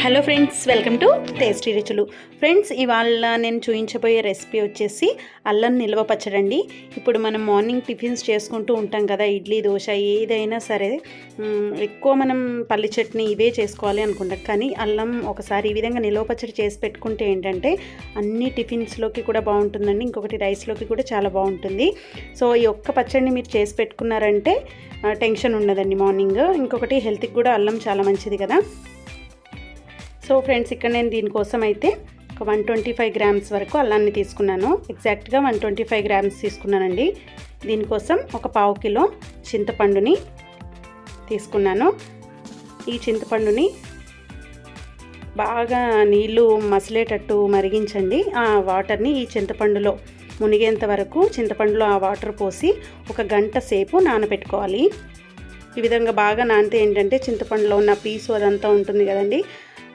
Hello friends, welcome to tasty రుచులు. Friends, ఇవాళ నేను చూపించబోయే రెసిపీ వచ్చేసి అల్లం నిల్వ పచ్చడి. ఇప్పుడు మనం మార్నింగ్ టిఫిన్స్ చేసుకుంటూ ఉంటాం కదా, ఇడ్లీ, దోశ ఏదైనా సరే ఎక్కువ మనం పల్లి చట్నీ ఇవే చేసుకోవాలి అనుకుంటాం. కానీ అల్లం ఒకసారి ఈ విధంగా నిల్వ పచ్చడి చేసి పెట్టుకుంటే ఏంటంటే అన్ని టిఫిన్స్లోకి కూడా బాగుంటుందండి. ఇంకొకటి రైస్లోకి కూడా చాలా బాగుంటుంది. సో ఈ ఒక్క పచ్చడిని మీరు చేసి పెట్టుకున్నారంటే టెన్షన్ ఉండదండి మార్నింగ్. ఇంకొకటి హెల్త్కి కూడా అల్లం చాలా మంచిది కదా. సో ఫ్రెండ్స్, ఇక్కడ నేను దీనికోసం అయితే ఒక 125 గ్రామ్స్ వరకు అల్లాన్ని తీసుకున్నాను. ఎగ్జాక్ట్గా 125 గ్రామ్స్ తీసుకున్నానండి. దీనికోసం ఒక పావు కిలో చింతపండుని తీసుకున్నాను. ఈ చింతపండుని బాగా నీళ్ళు మసిలేటట్టు మరిగించండి. ఆ వాటర్ని ఈ చింతపండులో మునిగేంత వరకు చింతపండులో ఆ వాటర్ పోసి ఒక గంట సేపు నానబెట్టుకోవాలి. ఈ విధంగా బాగా నానితే ఏంటంటే చింతపండులో ఉన్న పీసు అదంతా ఉంటుంది కదండి,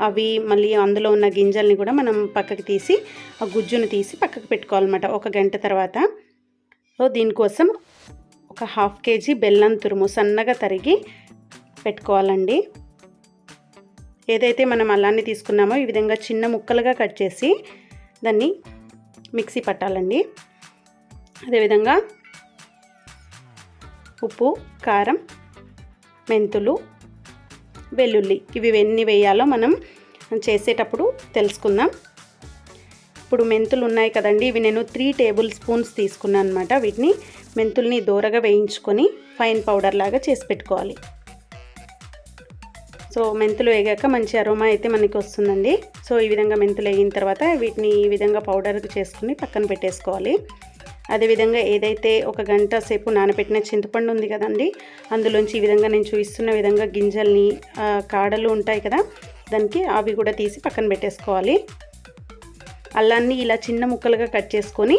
అవి మళ్ళీ అందులో ఉన్న గింజల్ని కూడా మనం పక్కకి తీసి ఆ గుజ్జును తీసి పక్కకు పెట్టుకోవాలన్నమాట ఒక గంట తర్వాత. సో దీనికోసం ఒక 1/2 kg బెల్లం తురుము సన్నగా తరిగి పెట్టుకోవాలండి. ఏదైతే మనం అల్లాన్ని తీసుకున్నామో ఈ విధంగా చిన్న ముక్కలుగా కట్ చేసి దాన్ని మిక్సీ పట్టాలండి. అదేవిధంగా ఉప్పు, కారం, మెంతులు, వెల్లుల్లి ఇవి ఎన్ని వేయాలో మనం చేసేటప్పుడు తెలుసుకుందాం. ఇప్పుడు మెంతులు ఉన్నాయి కదండి, ఇవి నేను 3 టేబుల్ స్పూన్స్ తీసుకున్నాను అనమాట. వీటిని మెంతుల్ని దోరగా వేయించుకొని ఫైన్ పౌడర్ లాగా చేసి పెట్టుకోవాలి. సో మెంతులు వేగాక మంచి అరోమా అయితే మనకి వస్తుందండి. సో ఈ విధంగా మెంతులు వేగిన తర్వాత వీటిని ఈ విధంగా పౌడర్ చేసుకుని పక్కన పెట్టేసుకోవాలి. అదేవిధంగా ఏదైతే ఒక గంట సేపు నానబెట్టిన చింతపండు ఉంది కదండి, అందులోంచి ఈ విధంగా నేను చూపిస్తున్న విధంగా గింజల్ని కాడలు ఉంటాయి కదా, దానికి అవి కూడా తీసి పక్కన పెట్టేసుకోవాలి. అల్లాన్ని ఇలా చిన్న ముక్కలుగా కట్ చేసుకొని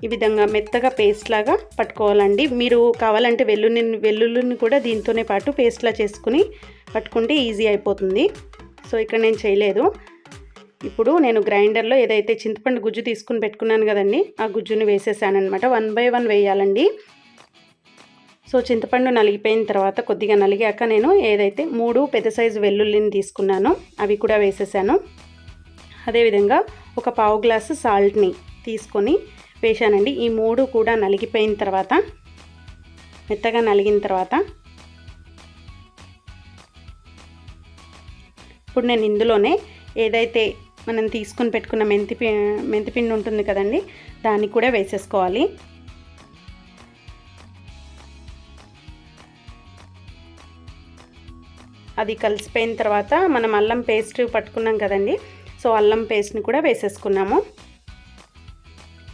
ఈ విధంగా మెత్తగా పేస్ట్ లాగా పట్టుకోవాలండి. మీరు కావాలంటే వెల్లుల్లిని కూడా దీంతోనే పాటు పేస్ట్లా చేసుకుని పట్టుకుంటే ఈజీ అయిపోతుంది. సో ఇక్కడ నేను చేయలేదు. ఇప్పుడు నేను గ్రైండర్లో ఏదైతే చింతపండు గుజ్జు తీసుకుని పెట్టుకున్నాను కదండి, ఆ గుజ్జుని వేసేసాను అనమాట. 1 by 1 వేయాలండి. సో చింతపండు నలిగిపోయిన తర్వాత కొద్దిగా నలిగాక నేను ఏదైతే 3 పెద్ద సైజు వెల్లుల్లిని తీసుకున్నానో అవి కూడా వేసేసాను. అదేవిధంగా ఒక పావు గ్లాసు సాల్ట్ని తీసుకొని వేసానండి. ఈ 3 కూడా నలిగిపోయిన తర్వాత మెత్తగా నలిగిన తర్వాత ఇప్పుడు నేను ఇందులోనే ఏదైతే మనం తీసుకుని పెట్టుకున్న మెంతిపిండి ఉంటుంది కదండి, దాన్ని కూడా వేసేసుకోవాలి. అది కలిసిపోయిన తర్వాత మనం అల్లం పేస్ట్ పట్టుకున్నాం కదండి, సో అల్లం పేస్ట్ని కూడా వేసేసుకున్నాము.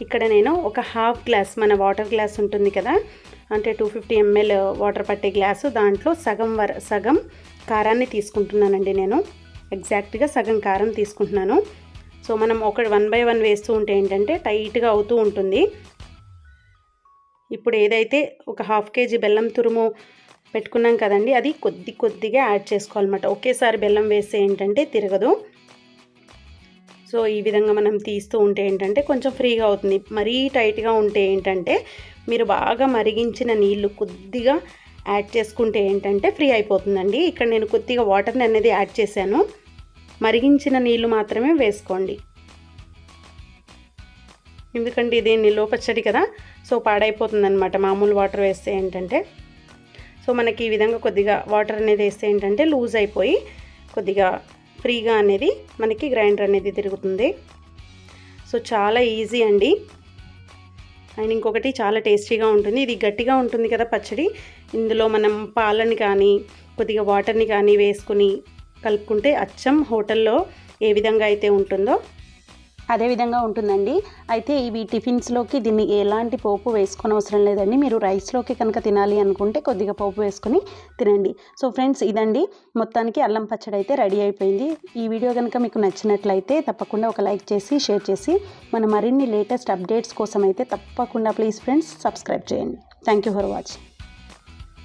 ఇక్కడ నేను ఒక 1/2 గ్లాస్ మన వాటర్ గ్లాస్ ఉంటుంది కదా, అంటే 250 ml వాటర్ పట్టే గ్లాసు, దాంట్లో సగం కారాన్ని తీసుకుంటున్నానండి. నేను ఎగ్జాక్ట్గా సగం కారం తీసుకుంటున్నాను. సో మనం 1 by 1 వేస్తూ ఉంటే ఏంటంటే టైట్గా అవుతూ ఉంటుంది. ఇప్పుడు ఏదైతే ఒక 1/2 kg బెల్లం తురుము పెట్టుకున్నాం కదండి, అది కొద్దిగా యాడ్ చేసుకోవాలన్నమాట. ఒకేసారి బెల్లం వేస్తే ఏంటంటే తిరగదు. సో ఈ విధంగా మనం తీస్తూ ఉంటే ఏంటంటే కొంచెం ఫ్రీగా అవుతుంది. మరీ టైట్గా ఉంటే ఏంటంటే మీరు బాగా మరిగించిన నీళ్ళు కొద్దిగా యాడ్ చేసుకుంటే ఏంటంటే ఫ్రీ అయిపోతుందండి. ఇక్కడ నేను కొద్దిగా వాటర్ని అనేది యాడ్ చేశాను. మరిగించిన నీళ్ళు మాత్రమే వేసుకోండి, ఎందుకంటే ఇది నిల్వ పచ్చడి కదా, సో పాడైపోతుంది అనమాట మామూలు వాటర్ వేస్తే ఏంటంటే. సో మనకి ఈ విధంగా కొద్దిగా వాటర్ అనేది వేస్తే ఏంటంటే లూజ్ అయిపోయి కొద్దిగా ఫ్రీగా అనేది మనకి గ్రైండర్ అనేది తిరుగుతుంది. సో చాలా ఈజీ అండి. అండ్ ఇంకొకటి చాలా టేస్టీగా ఉంటుంది. ఇది గట్టిగా ఉంటుంది కదా పచ్చడి, ఇందులో మనం పాలని కానీ కొద్దిగా వాటర్ని కానీ వేసుకుని కలుపుకుంటే అచ్చం హోటల్లో ఏ విధంగా అయితే ఉంటుందో అదే విధంగా ఉంటుందండి. అయితే ఇవి టిఫిన్స్లోకి దీన్ని ఎలాంటి పోపు వేసుకొని అవసరం లేదండి. మీరు రైస్లోకి కనుక తినాలి అనుకుంటే కొద్దిగా పోపు వేసుకొని తినండి. సో ఫ్రెండ్స్, ఇదండి మొత్తానికి అల్లం పచ్చడి అయితే రెడీ అయిపోయింది. ఈ వీడియో కనుక మీకు నచ్చినట్లయితే తప్పకుండా ఒక లైక్ చేసి షేర్ చేసి మన మరిన్ని లేటెస్ట్ అప్డేట్స్ కోసం అయితే తప్పకుండా ప్లీజ్ ఫ్రెండ్స్ సబ్స్క్రైబ్ చేయండి. Thank you for watching.